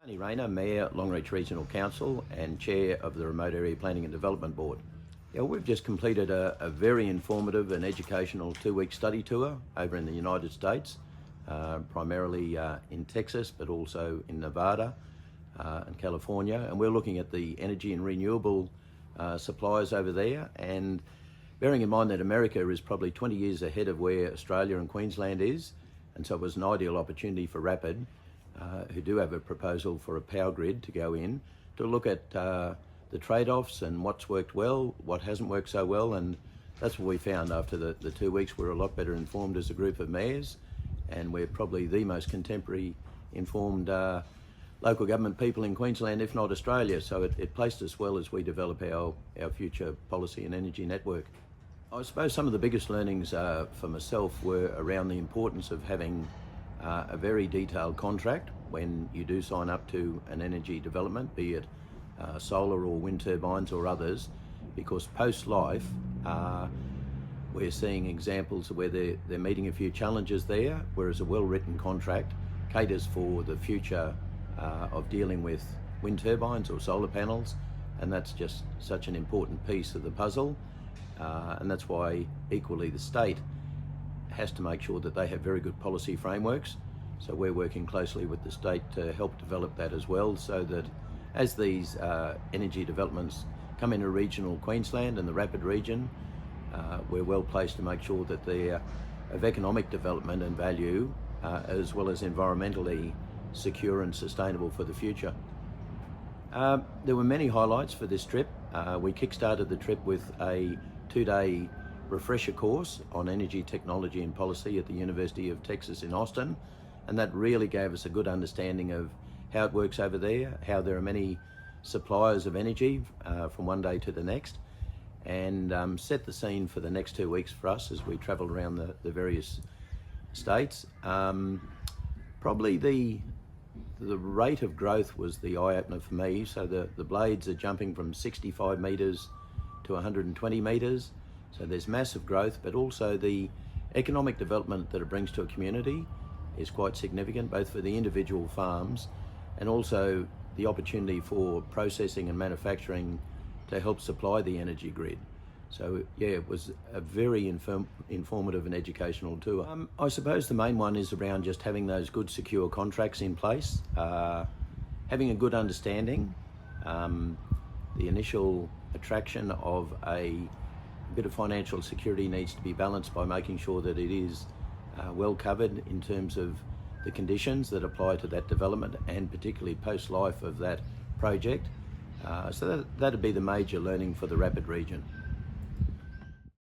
Tony Rayner, Mayor, Longreach Regional Council and Chair of the Remote Area Planning and Development Board. Yeah, we've just completed a very informative and educational 2-week study tour over in the United States, primarily in Texas, but also in Nevada and California. And we're looking at the energy and renewable suppliers over there, and bearing in mind that America is probably 20 years ahead of where Australia and Queensland is, and so it was an ideal opportunity for RAPAD, who do have a proposal for a power grid to go in, to look at the trade-offs and what's worked well, what hasn't worked so well. And that's what we found after the 2 weeks. We're a lot better informed as a group of mayors, and we're probably the most contemporary informed local government people in Queensland, if not Australia. So it placed us well as we develop our future policy and energy network. I suppose some of the biggest learnings for myself were around the importance of having a very detailed contract when you do sign up to an energy development, be it solar or wind turbines or others, because post-life we're seeing examples where they're meeting a few challenges there, whereas a well-written contract caters for the future of dealing with wind turbines or solar panels, and that's just such an important piece of the puzzle. And that's why equally the state has to make sure that they have very good policy frameworks. So we're working closely with the state to help develop that as well, so that as these energy developments come into regional Queensland and the RAPAD region, we're well placed to make sure that they're of economic development and value, as well as environmentally secure and sustainable for the future. There were many highlights for this trip. We kick-started the trip with a 2-day refresher course on energy technology and policy at the University of Texas in Austin, and that really gave us a good understanding of how it works over there, how there are many suppliers of energy from one day to the next, and set the scene for the next 2 weeks for us as we travelled around the various states. Probably the rate of growth was the eye-opener for me. So the blades are jumping from 65 metres to 120 metres. So there's massive growth, but also the economic development that it brings to a community is quite significant, both for the individual farms and also the opportunity for processing and manufacturing to help supply the energy grid. So yeah, it was a very informative and educational tour. I suppose the main one is around just having those good secure contracts in place, having a good understanding. The initial attraction of a bit of financial security needs to be balanced by making sure that it is well covered in terms of the conditions that apply to that development, and particularly post-life of that project. So that'd be the major learning for the RAPAD region.